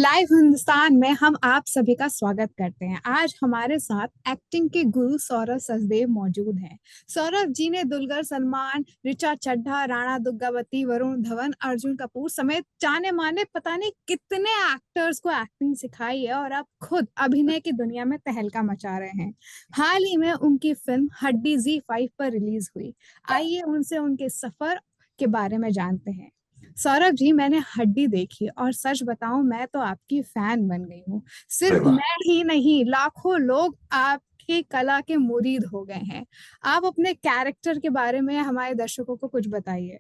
Live Hindustan में हम आप सभी का स्वागत करते हैं। आज हमारे साथ एक्टिंग के गुरु सौरभ सचदेव मौजूद हैं। सौरभ जी ने दुलकर सलमान, ऋचा चड्ढा, राणा दुर्गावती, वरुण धवन, अर्जुन कपूर समेत जाने माने पता नहीं कितने एक्टर्स को एक्टिंग सिखाई है और अब खुद अभिनय की दुनिया में तहलका मचा रहे हैं। हाल ही में उनकी फिल्म हड्डी ZEE5 पर रिलीज हुई। आइए उनसे उनके सफर के बारे में जानते हैं। सौरभ जी, मैंने हड्डी देखी और सच बताऊं, मैं तो आपकी फैन बन गई हूँ। अरे सिर्फ वाह। मैं ही नहीं, लाखों लोग आपकी कला के मुरीद हो गए हैं। आप अपने कैरेक्टर के बारे में हमारे दर्शकों को कुछ बताइए।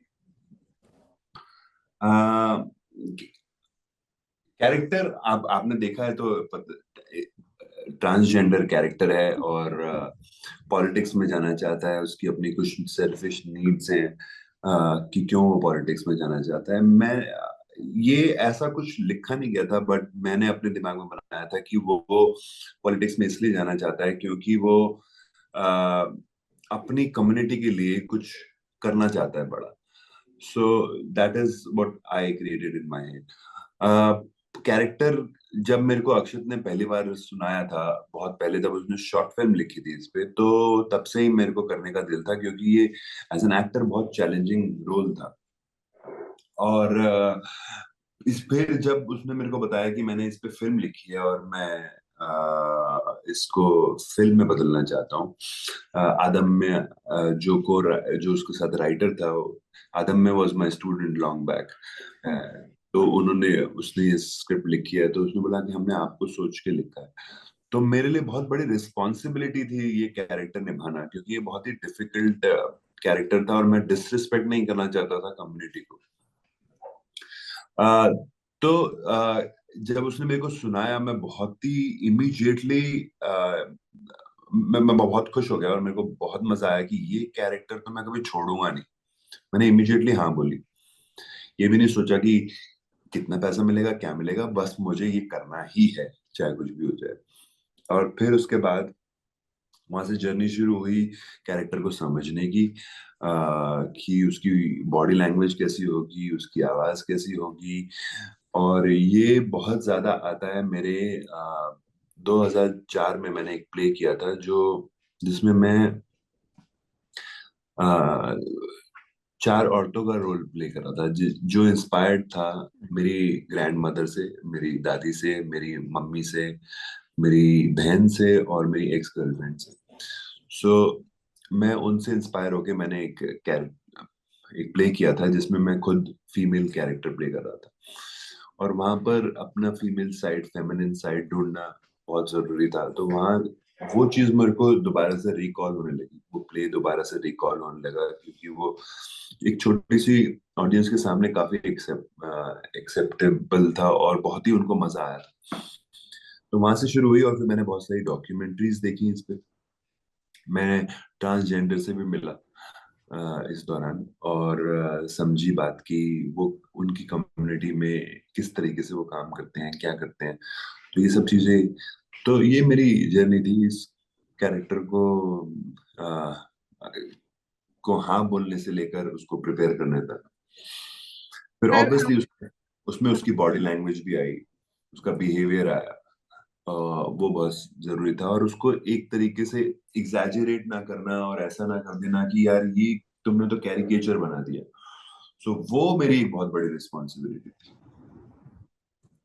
कैरेक्टर आपने देखा है तो ट्रांसजेंडर कैरेक्टर है और पॉलिटिक्स में जाना चाहता है। उसकी अपनी कुछ सेल्फिश नीड्स हैं कि क्यों वो पॉलिटिक्स में जाना चाहता है। मैं ये ऐसा कुछ लिखा नहीं गया था, बट मैंने अपने दिमाग में बनाया था कि वो पॉलिटिक्स में इसलिए जाना चाहता है क्योंकि वो अ, अपनी कम्युनिटी के लिए कुछ करना चाहता है बड़ा। So that is what I created in my head. Character जब मेरे को अक्षत ने पहली बार सुनाया था, बहुत पहले, तब उसने शॉर्ट फिल्म लिखी थी इस पे, तो तब से ही मेरे को करने का दिल था क्योंकि ये एज एन एक्टर बहुत चैलेंजिंग रोल था। और इस फिर जब उसने मेरे को बताया कि मैंने इस पे फिल्म लिखी है और मैं इसको फिल्म में बदलना चाहता हूँ। आदम में जो उसके साथ राइटर था, आदम में was my student long back. तो उसने ये स्क्रिप्ट लिखी है, तो उसने बोला कि हमने आपको सोच के लिखा है। तो मेरे लिए बहुत बड़ी रिस्पॉन्सिबिलिटी थी ये कैरेक्टर निभाना, क्योंकि ये बहुत ही डिफिकल्ट कैरेक्टर था और मैं डिसरिस्पेक्ट नहीं करना चाहता था कम्युनिटी को। आ, तो जब उसने मेरे को सुनाया, मैं बहुत ही इमीडिएटली मैं बहुत खुश हो गया और मेरे को बहुत मजा आया कि ये कैरेक्टर तो मैं कभी छोड़ूंगा नहीं। मैंने इमीडिएटली हाँ बोली। ये भी नहीं सोचा कि कितना पैसा मिलेगा, क्या मिलेगा, बस मुझे ये करना ही है, चाहे कुछ भी हो जाए। और फिर उसके बाद वहां से जर्नी शुरू हुई कैरेक्टर को समझने की, कि उसकी बॉडी लैंग्वेज कैसी होगी, उसकी आवाज कैसी होगी। और ये बहुत ज्यादा आता है मेरे 2004 में मैंने एक प्ले किया था जो जिसमें मैं आ, चार औरतों का रोल प्ले कर रहा था, जो इंस्पायर्ड था मेरी ग्रैंड मदर से, मेरी दादी से, मेरी मम्मी से, मेरी बहन से और मेरी एक्स गर्लफ्रेंड से। सो मैं उनसे इंस्पायर होके मैंने एक प्ले किया था जिसमें मैं खुद फीमेल कैरेक्टर प्ले कर रहा था। और वहां पर अपना फीमेल साइड, फेमिनिन साइड ढूंढना बहुत जरूरी था। तो वहां वो चीज मेरे को दोबारा से रिकॉल होने लगी, वो प्ले दोबारा से रिकॉल होने लगा, क्योंकि वो एक छोटी सी ऑडियंस के सामने काफी एक्सेप्टेबल था और बहुत ही उनको मजा आया था। तो वहां से शुरू हुई और फिर मैंने बहुत सारी डॉक्यूमेंट्रीज देखी इस पे। मैं ट्रांसजेंडर से भी मिला इस दौरान और समझी बात की वो उनकी कम्युनिटी में किस तरीके से वो काम करते हैं, क्या करते हैं। तो ये सब चीजें, तो ये मेरी जर्नी थी इस कैरेक्टर अ, को हाँ बोलने से लेकर उसको प्रिपेयर करने तक। फिर सर ऑब्वियसली उसमें उसकी बॉडी लैंग्वेज भी आई, उसका बिहेवियर आया। वो बस जरूरी था, और उसको एक तरीके से एग्जैजरेट ना करना और ऐसा ना कर देना कि यार ये तुमने तो कैरिकेचर बना दिया। सो वो मेरी एक बहुत बड़ी रिस्पॉन्सिबिलिटी थी।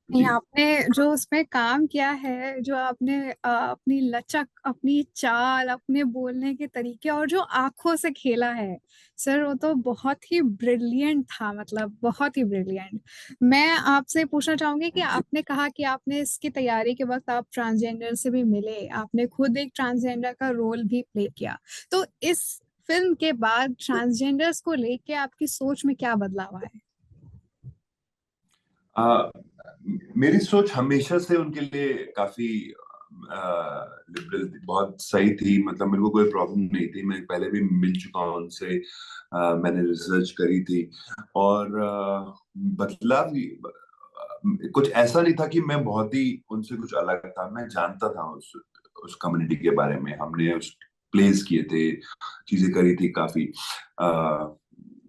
नहीं, जी। आपने जो उसमें काम किया है, जो आपने अपनी लचक, अपनी चाल, अपने बोलने के तरीके और जो आंखों से खेला है सर, वो तो बहुत ही ब्रिलियंट था, मतलब बहुत ही ब्रिलियंट। मैं आपसे पूछना चाहूंगी कि थैंक यू। आपने कहा कि आपने इसकी तैयारी के वक्त आप ट्रांसजेंडर से भी मिले, आपने खुद एक ट्रांसजेंडर का रोल भी प्ले किया। तो इस फिल्म के बाद ट्रांसजेंडर्स को लेके आपकी सोच में क्या बदलाव आया? आ, मेरी सोच हमेशा से उनके लिए काफी लिबरल, बहुत सही थी। मतलब मेरे को कोई प्रॉब्लम नहीं थी, मैं पहले भी मिल चुका हूँ उनसे। मैंने रिसर्च करी थी और बदलाव कुछ ऐसा नहीं था कि मैं बहुत ही उनसे कुछ अलग था। मैं जानता था उस कम्युनिटी के बारे में, हमने उस प्लेस किए थे, चीजें करी थी काफी।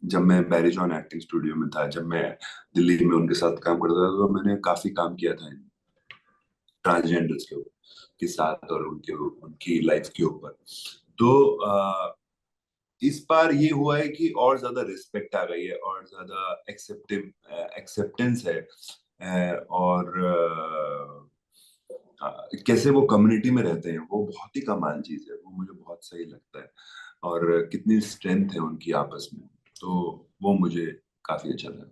जब मैं बैरी जॉन एक्टिंग स्टूडियो में था, जब मैं दिल्ली में उनके साथ काम करता था, तो मैंने काफी काम किया था ट्रांसजेंडर्स के साथ और उनके उनकी लाइफ के ऊपर। तो इस बार ये हुआ है कि और ज्यादा रिस्पेक्ट आ गई है और ज्यादा एक्सेप्टेंस है। और कैसे वो कम्युनिटी में रहते हैं, वो बहुत ही कमाल चीज है, वो मुझे बहुत सही लगता है। और कितनी स्ट्रेंथ है उनकी आपस में, तो वो मुझे काफी अच्छा लगा।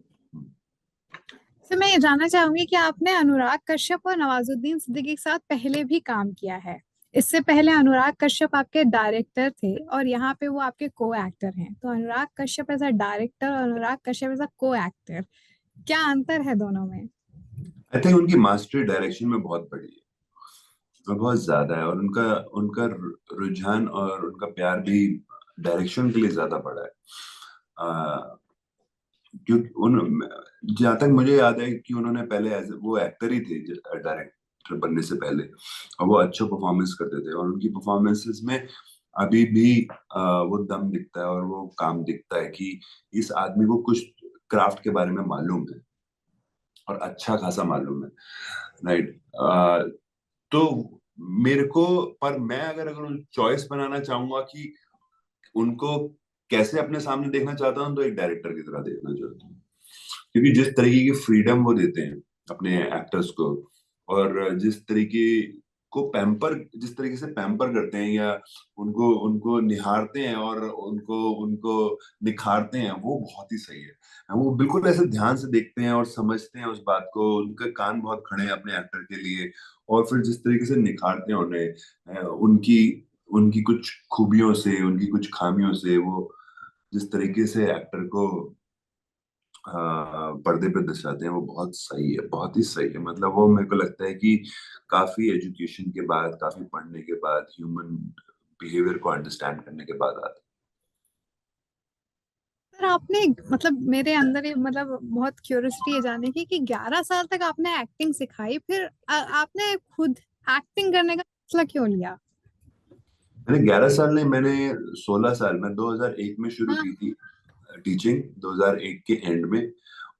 तो मैं ये जानना चाहूंगी कि आपने अनुराग कश्यप और नवाजुद्दीन सिद्दीकी के साथ पहले भी काम किया है। इससे पहले अनुराग कश्यप आपके डायरेक्टर थे और यहाँ पे वो आपके को एक्टर हैं। तो Anurag Kashyap as a director और अनुराग कश्यप एज अ को एक्टर, क्या अंतर है दोनों में? आई थिंक उनकी मास्टरी डायरेक्शन में बहुत बड़ी है और बहुत ज्यादा है, और उनका उनका रुझान और उनका प्यार भी डायरेक्शन के लिए ज्यादा बड़ा है। क्योंकि उन जहाँ तक मुझे याद है कि उन्होंने पहले वो एक्टर ही थे डायरेक्टर बनने से पहले, और वो अच्छा परफॉर्मेंस करते थे, और उनकी परफॉर्मेंसेस में अभी भी वो दम दिखता है और वो काम दिखता है कि इस आदमी को कुछ क्राफ्ट के बारे में मालूम है, और अच्छा खासा मालूम है। राइट। तो मेरे को, पर मैं अगर अगर चॉइस बनाना चाहूंगा कि उनको कैसे अपने सामने देखना चाहता हूँ, तो एक डायरेक्टर की तरह देखना चाहता हूँ। क्योंकि जिस तरीके की फ्रीडम वो देते हैं अपने एक्टर्स को, और जिस तरीके से पैम्पर करते हैं, या उनको उनको निहारते हैं और उनको उनको निखारते हैं, वो बहुत ही सही है। वो बिल्कुल ऐसे ध्यान से देखते हैं और समझते हैं उस बात को, उनके कान बहुत खड़े हैं अपने एक्टर के लिए। और फिर जिस तरीके से निखारते हैं उन्हें, उनकी उनकी कुछ खूबियों से, उनकी कुछ खामियों से, वो जिस तरीके से एक्टर को पर्दे पे दर्शाते हैं, वो बहुत सही है, बहुत ही सही है। मतलब वो मेरे को लगता है कि काफी एजुकेशन के बाद, काफी पढ़ने के बाद, ह्यूमन बिहेवियर को अंडरस्टैंड करने के बाद आता सर आपने, मतलब मेरे अंदर ये मतलब बहुत क्यूरियोसिटी है जानने की कि 11 साल तक आपने एक्टिंग सिखाई, फिर आपने खुद एक्टिंग करने का फैसला क्यों लिया? है। मैंने 11 साल नहीं, मैंने 16 साल, मैं 2001 में शुरू हाँ। की थी टीचिंग, 2001 के एंड में।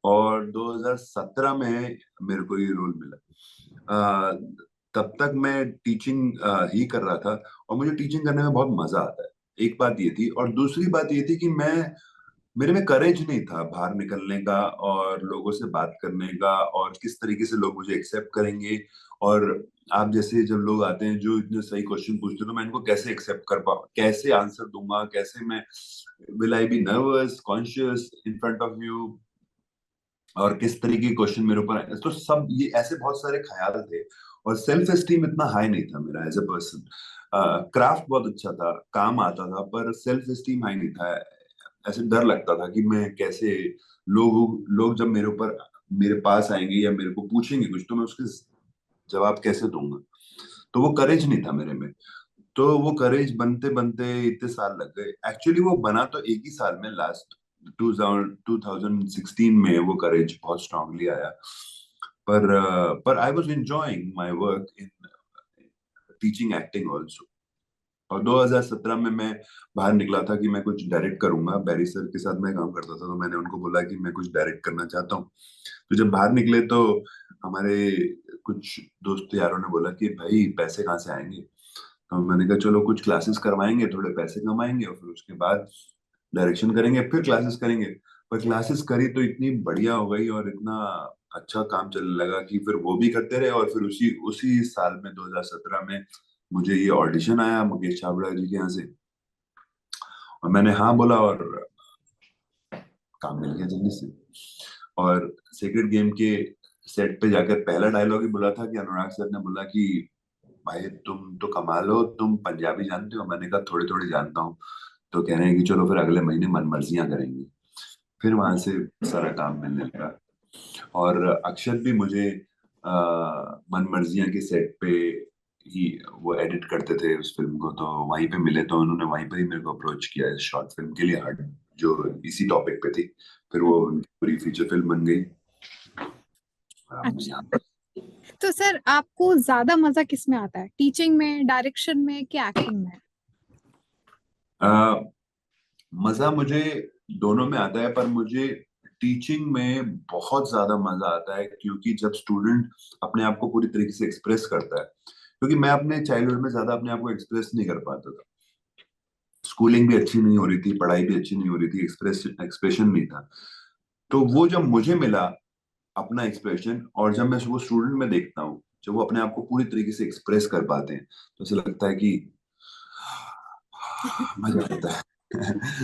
और 2017 में मेरे को ये रोल मिला। अ, तब तक मैं टीचिंग ही कर रहा था, और मुझे टीचिंग करने में बहुत मजा आता है। एक बात ये थी, और दूसरी बात ये थी कि मैं मेरे में करेज नहीं था बाहर निकलने का और लोगों से बात करने का, और किस तरीके से लोग मुझे एक्सेप्ट करेंगे। और आप जैसे जब लोग आते हैं जो इतने सही क्वेश्चन पूछते हैं, तो मैं इनको कैसे एक्सेप्ट कर पाऊँ, कैसे आंसर दूंगा, कैसे मैं, will I B nervous conscious in front of you, और किस तरीके के क्वेश्चन मेरे ऊपर आए। तो सब ये ऐसे बहुत सारे ख्याल थे, और सेल्फ एस्टीम इतना हाई नहीं था मेरा एज अ पर्सन। क्राफ्ट बहुत अच्छा था, काम आता था, पर सेल्फ एस्टीम हाई नहीं था। ऐसे डर लगता था कि मैं कैसे, लोग जब मेरे ऊपर, मेरे पास आएंगे या मेरे को पूछेंगे कुछ, तो मैं उसके जवाब कैसे दूंगा। तो वो करेज नहीं था मेरे में। तो वो करेज बनते बनते इतने साल लग गए। एक्चुअली वो बना तो एक ही साल में, लास्ट 2016 में वो करेज बहुत स्ट्रांगली आया। पर I was enjoying my work in teaching acting also. और 2017 में मैं बाहर निकला था कि मैं कुछ डायरेक्ट करूंगा, बैरी सर के साथ मैं काम करता था, तो मैंने उनको बोला कि मैं कुछ डायरेक्ट करना चाहता हूँ। तो जब बाहर निकले, तो हमारे कुछ दोस्त यारों ने बोला कि भाई पैसे कहाँ से आएंगे। तो मैंने कहा चलो कुछ क्लासेस करवाएंगे, थोड़े पैसे कमाएंगे, और फिर उसके बाद डायरेक्शन करेंगे, फिर क्लासेस करेंगे। पर क्लासेस करी तो इतनी बढ़िया हो गई, और इतना अच्छा काम चलने लगा कि फिर वो भी करते रहे। और फिर उसी उसी साल में, 2017 में, मुझे ये ऑडिशन आया मुकेश छाबड़ा जी के यहाँ से, और मैंने हाँ बोला, और काम मिल गया जल्दी से। और सेक्रेट गेम के सेट पे जाकर पहला डायलॉग ही बोला था कि अनुराग सर ने बोला कि भाई तुम तो कमाल हो, तुम पंजाबी जानते हो? मैंने कहा थोड़ी थोड़ी जानता हूँ। तो कह रहे हैं कि चलो फिर अगले महीने मन मर्जियां करेंगे। फिर वहां से सारा काम मिलने लगा। और अक्षत भी मुझे मन मर्जियां के सेट पे ही, वो एडिट करते थे उस फिल्म को, तो वहीं पे मिले, तो उन्होंने वहीं पर ही मेरे को अप्रोच किया इस शॉर्ट फिल्म के लिए, हट जो इसी टॉपिक पे थी। फिर वो उनकी पूरी फीचर फिल्म बन गई। अच्छा, तो सर आपको ज्यादा मजा किस में आता है, टीचिंग में, डायरेक्शन में, कि एक्टिंग में? मजा मुझे दोनों में आता है, पर मुझे टीचिंग में बहुत ज्यादा मजा आता है, क्योंकि जब स्टूडेंट अपने आप को पूरी तरीके से एक्सप्रेस करता है, क्योंकि मैं अपने चाइल्डहुड में ज्यादा अपने आप को एक्सप्रेस नहीं कर पाता था। स्कूलिंग भी अच्छी नहीं हो रही थी, पढ़ाई भी अच्छी नहीं हो रही थी, एक्सप्रेशन नहीं था। तो वो जब मुझे मिला अपना एक्सप्रेशन, और जब मैं वो स्टूडेंट में देखता हूँ जब वो अपने आप को पूरी तरीके से एक्सप्रेस कर पाते हैं, तो ऐसा लगता है कि मजा आता है।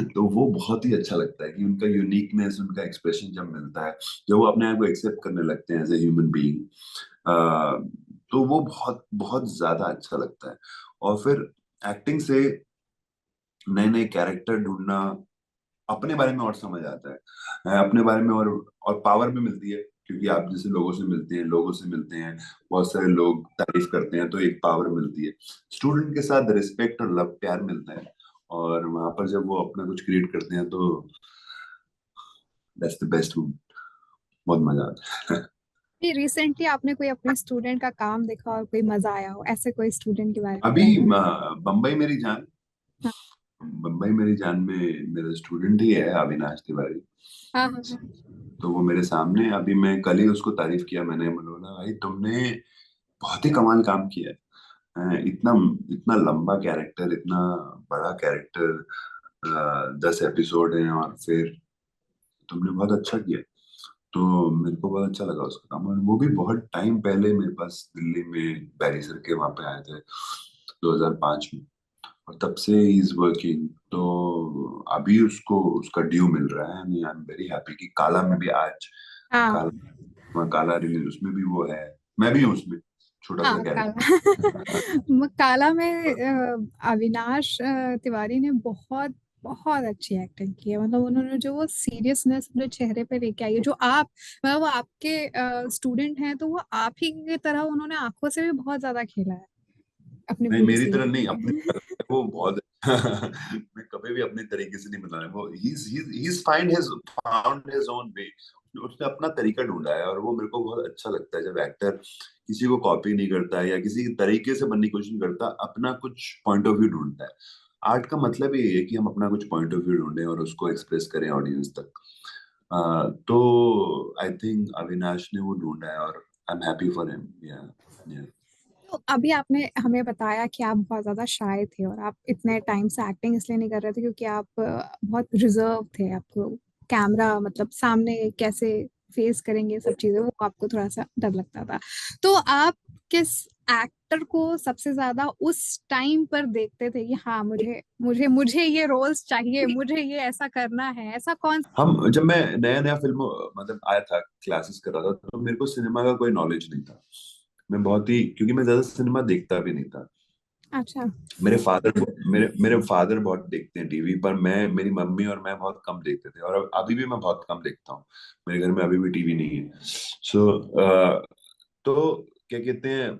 तो वो बहुत ही अच्छा लगता है कि उनका यूनिकनेस, उनका एक्सप्रेशन जब मिलता है, जब वो अपने आप को एक्सेप्ट करने लगते हैं एज ए ह्यूमन बीइंग, तो वो बहुत बहुत ज्यादा अच्छा लगता है। और फिर एक्टिंग से नए नए कैरेक्टर ढूंढना, अपने बारे में और समझ आता है, अपने बारे में और पावर भी मिलती है, क्योंकि आप जैसे लोगों से मिलते हैं, बहुत सारे लोग तारीफ करते हैं, तो एक पावर मिलती है। स्टूडेंट के साथ रिस्पेक्ट और लव प्यार मिलता है, और वहां पर जब वो अपना कुछ क्रिएट करते हैं, तो दैट्स द बेस्ट। बहुत मजा आता है। ये रिसेंटली आपने कोई अपने स्टूडेंट का काम देखा और कोई मजा आया हो, ऐसे कोई स्टूडेंट के बारे में अभी बताइए। बम्बई मेरी जान, हाँ बम्बई मेरी जान में मेरा स्टूडेंट ही है अविनाश तिवारी। हाँ हाँ हाँ। तो वो मेरे सामने, अभी मैं कल ही उसको तारीफ किया, मैंने बोला भाई तुमने बहुत ही कमाल काम किया है। इतना इतना लंबा कैरेक्टर, इतना बड़ा कैरेक्टर, 10 एपिसोड हैं, और फिर तुमने बहुत अच्छा किया। तो मेरे को बहुत अच्छा लगा उसका काम, और वो भी बहुत टाइम पहले मेरे पास दिल्ली में बैरी सर के वहां पे आए थे 2005 में, और तब से ही इज वर्किंग। तो अभी उसको उसका ड्यू मिल रहा है। आई एम वेरी हैप्पी कि काला में भी आज, हाँ काला काला रिलीज, उसमें भी वो है, मैं भी हूँ उसमें, छोटा सा हाँ कैरेक्टर। काला। काला में अविनाश तिवारी ने बहुत बहुत अच्छी एक्टिंग की है। मतलब उन्होंने जो वो सीरियसनेस अपने चेहरे पे लेके आई है, जो आप मतलब वो आपके स्टूडेंट हैं, तो वो आप ही की तरह उन्होंने आंखों से भी बहुत ज्यादा खेला है अपनी नहीं, पूरी मेरी तरह सीरीज नहीं, अपनी में। तरह है वो बहुत। मैं कभी भी अपने तरीके से नहीं बना रहा, वो he's find his found his own way। उसने अपना तरीका ढूंढा है, और वो मेरे को बहुत अच्छा लगता है जब एक्टर किसी को कॉपी नहीं करता है, या किसी तरीके से बनने की कोशिश नहीं करता, अपना कुछ पॉइंट ऑफ व्यू ढूंढता है। आर्ट का मतलब ही ये है कि हम अपना कुछ पॉइंट ऑफ व्यू ढूंढें और उसको एक्सप्रेस करें ऑडियंस तक। तो आई थिंक अविनाश ने वो ढूंढा है, और I am happy for him. या तो अभी आपने हमें बताया कि आप बहुत ज्यादा शाय थे और आप इतने टाइम से एक्टिंग इसलिए नहीं कर रहे थे क्योंकि आप बहुत रिजर्व थे। आपको कैमरा मतलब सामने कैसे फेस करेंगे सब चीजें, वो आपको थोड़ा सा डर लगता था। तो आप किस एक्टर को सबसे ज्यादा उस टाइम पर देखते थे कि हाँ मुझे मुझे मुझे ये रोल्स चाहिए, मुझे ये ऐसा करना है, ऐसा कौन? हम जब मैं नया नया फिल्म मतलब आया था, क्लासेस कर रहा था, तो मेरे को सिनेमा का कोई नॉलेज नहीं था। मैं बहुत ही, क्योंकि मैं ज्यादा सिनेमा देखता भी नहीं था। अच्छा। मेरे फादर बहुत देखते हैं टीवी, पर मैं, मेरी मम्मी और मैं बहुत कम देखते थे, और अभी भी मैं बहुत कम देखता हूँ। मेरे घर में अभी भी टीवी नहीं है। तो क्या कहते हैं,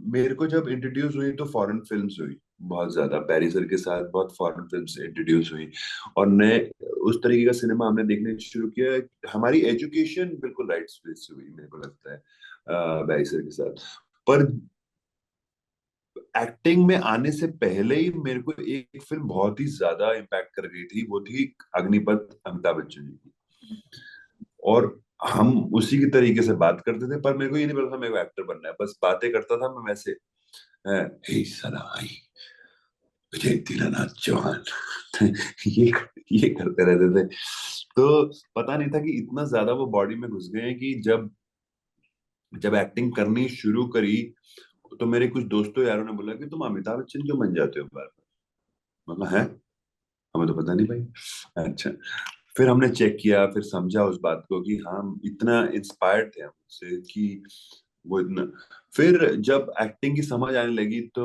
मेरे को जब इंट्रोड्यूस हुई तो फॉरेन फिल्म्स हुई, बहुत ज्यादा बैरी सर के साथ बहुत फॉरेन फिल्म्स इंट्रोड्यूस हुई, और नए उस तरीके का सिनेमा हमने देखने शुरू किया। हमारी एजुकेशन बिल्कुल राइट स्पेस से हुई, मेरे को लगता है, बैरी सर के साथ। पर एक्टिंग में आने से पहले ही मेरे को एक फिल्म बहुत ही ज्यादा इम्पैक्ट कर गई थी, वो थी अग्निपथ, अमिताभ बच्चन जी की। और हम उसी की तरीके से बात करते थे, पर मेरे को ये नहीं पता था मेरे को एक्टर बनना है, बस बातें करता था मैं वैसे। हे सलाम भाई, विजय दीनानाथ चौहान। ये ये करते रहते थे। तो पता नहीं था कि इतना ज्यादा वो बॉडी में घुस गए हैं, कि जब जब एक्टिंग करनी शुरू करी, तो मेरे कुछ दोस्तों यारों ने बोला कि तुम अमिताभ बच्चन क्यों बन जाते हो बार बार। मतलब है, हमें तो पता नहीं भाई। अच्छा, फिर हमने चेक किया, फिर समझा उस बात को कि हम इतना इंस्पायर्ड थे हमसे कि वो इतना। फिर जब एक्टिंग की समझ आने लगी, तो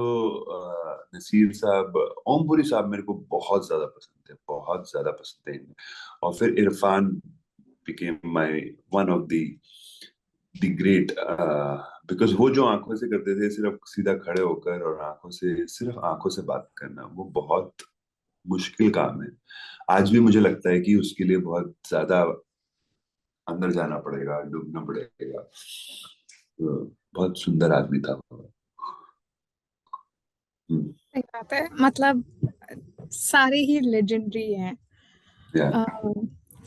नसीर साहब, ओमपुरी साहब मेरे को बहुत ज्यादा पसंद थे, बहुत ज्यादा पसंद थे। और फिर Irfan became my one of the great, because वो जो आंखों से करते थे, सिर्फ सीधा खड़े होकर और आंखों से, सिर्फ आंखों से बात करना, वो बहुत मुश्किल काम है। आज भी मुझे लगता है कि उसके लिए बहुत ज्यादा अंदर जाना पड़ेगा, डूबना पड़ेगा। तो बहुत सुंदर आदमी था वो। हम्म। सही बात है। मतलब सारे ही लेजेंडरी हैं। या अ,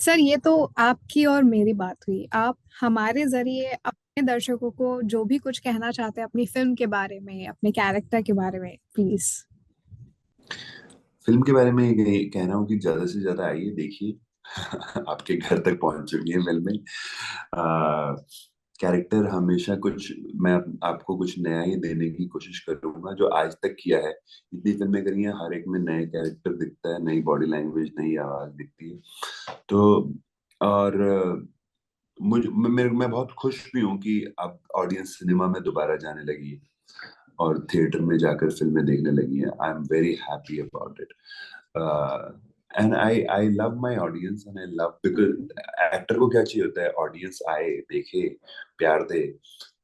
सर ये तो आपकी और मेरी बात हुई। आप हमारे जरिए अपने दर्शकों को जो भी कुछ कहना चाहते हैं अपनी फिल्म के बारे में, अपने कैरेक्टर के बारे में, प्लीज। फिल्म के बारे में ये कह रहा हूँ कि ज्यादा से ज्यादा आइए देखिए। आपके घर तक पहुंच चुकी है फिल्में। कैरेक्टर हमेशा कुछ, मैं आपको कुछ नया ही देने की कोशिश करूंगा जो आज तक किया है। इतनी फिल्में करी हैं, हर एक में नए कैरेक्टर दिखता है, नई बॉडी लैंग्वेज, नई आवाज दिखती है। तो और मैं बहुत खुश भी हूँ कि अब ऑडियंस सिनेमा में दोबारा जाने लगी है और थिएटर में जाकर फिल्में देखने लगी है। I am very happy about it. And I love my audience and I love, because actor को क्या चाहिए होता है, ऑडियंस आए, देखे, प्यार दे।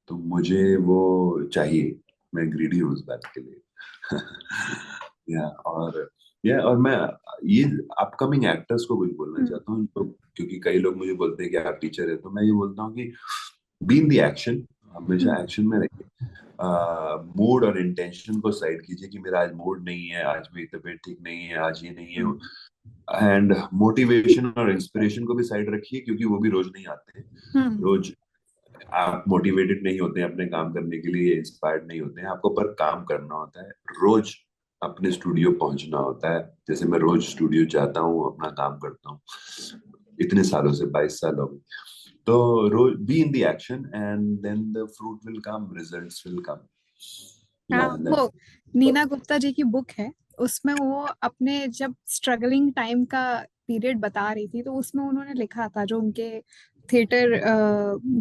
तो मुझे वो चाहिए, मैं ग्रीडी हूँ उस बात के लिए। और मैं ये अपकमिंग एक्टर्स को कुछ बोलना चाहता हूँ, तो क्योंकि कई लोग मुझे बोलते हैं कि आप टीचर है, तो मैं ये बोलता हूँ कि बी इन द एक्शन, हमेशा एक्शन में रहिए। मूड और इंटेंशन को साइड कीजिए कि मेरा आज मूड नहीं है, आज मेरी तबीयत ठीक नहीं है, आज ये नहीं है। एंड मोटिवेशन और इंस्पिरेशन को भी साइड रखिए, क्योंकि वो भी रोज नहीं आते हैं। रोज आप मोटिवेटेड नहीं होते हैं अपने काम करने के लिए, इंस्पायर्ड नहीं होते हैं, आपको पर काम करना होता है। रोज अपने स्टूडियो पहुंचना होता है, जैसे मैं रोज स्टूडियो जाता हूँ, अपना काम करता हूँ, इतने सालों से, 22 साल हो गए। तो रोज be in the action and then the fruit will come, results will come. हाँ, या वो दैट्स। नीना गुप्ता जी की बुक है। उसमें वो अपने जब स्ट्रगलिंग टाइम का पीरियड बता रही थी, तो उसमें उन्होंने लिखा था, जो उनके थिएटर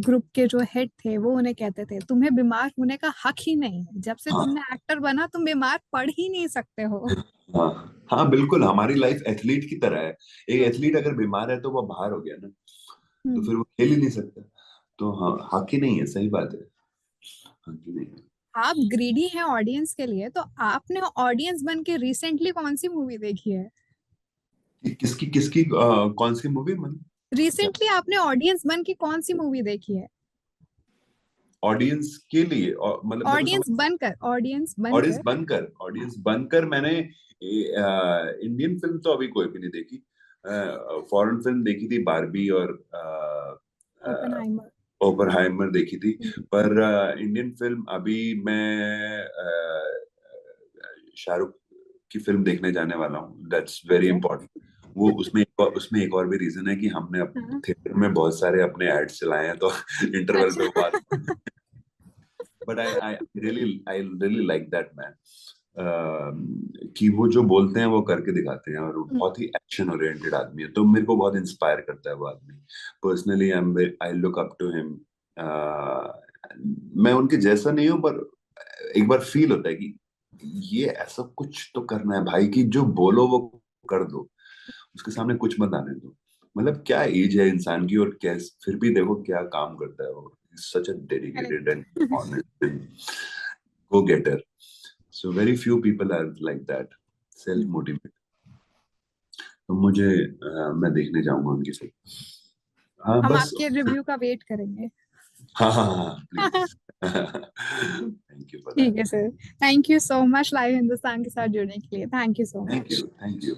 ग्रुप के जो हेड थे वो उन्हें कहते थे, तुम्हें बीमार होने का हक ही नहीं है, जब से तुमने हाँ एक्टर बना तुम बीमार पड़ ही नहीं सकते हो। हाँ हाँ, बिल्कुल हमारी लाइफ एथलीट की तरह है। एक हम्म। एथलीट अगर बीमार है तो वो बाहर हो गया ना, तो हम्म। फिर वो खेल ही नहीं सकता। तो हाँ, हक ही नहीं है, सही बात है, हक ही नहीं है। आप ग्रीडी हैं ऑडियंस के लिए, तो आपने ऑडियंस बन के रिसेंटली कौन सी मूवी देखी है? किसकी किसकी कौन सी मूवी, मतलब क्या? रिसेंटली आपने ऑडियंस बन के कौन सी मूवी देखी है? ऑडियंस के लिए, मतलब मैं तो समझ, ऑडियंस ऑडियंस बनकर। बनकर, ऑडियंस बनकर मैंने इंडियन फिल्म तो अभी कोई भी नहीं देखी। फॉरेन फिल्म देखी थी, बारबी और ओपेनहाइमर। ओपनहाइमर देखी थी। पर इंडियन फिल्म अभी मैं शाहरुख की फिल्म देखने जाने वाला हूँ, दैट्स वेरी अच्छा। इंपॉर्टेंट। वो उसमें एक और भी रीजन है कि हमने हाँ। थिएटर में बहुत सारे अपने एड्स चलाए हैं, तो इंटरवल पे वो अच्छा। आते हैं। But I really like that man, कि वो जो बोलते हैं वो करके दिखाते हैं, और वो बहुत ही एक्शन ओरिएंटेड आदमी है, तो मेरे को बहुत इंस्पायर करता है वो आदमी। Personally I look up to him. मैं उनके जैसा नहीं हूँ, पर एक बार फील होता है कि ये ऐसा कुछ तो करना है भाई, कि जो बोलो वो कर दो, उसके सामने कुछ मत आने दो। मतलब क्या एज है इंसान की, और कैसे फिर भी देखो क्या काम करता है वो। Such a dedicated and correct. Honest go getter. So very few people are like that, self motivate. तो मैं देखने जाऊंगा उनकी फिल्म। हाँ हम बस। आपके रिव्यू का वेट करेंगे। हाँ हाँ हाँ, प्लीज। थैंक यू फॉर ठीक दैट। है sir. Thank you so much live Hindustan के साथ जुड़ने के लिए। Thank you so thank much. You, thank you.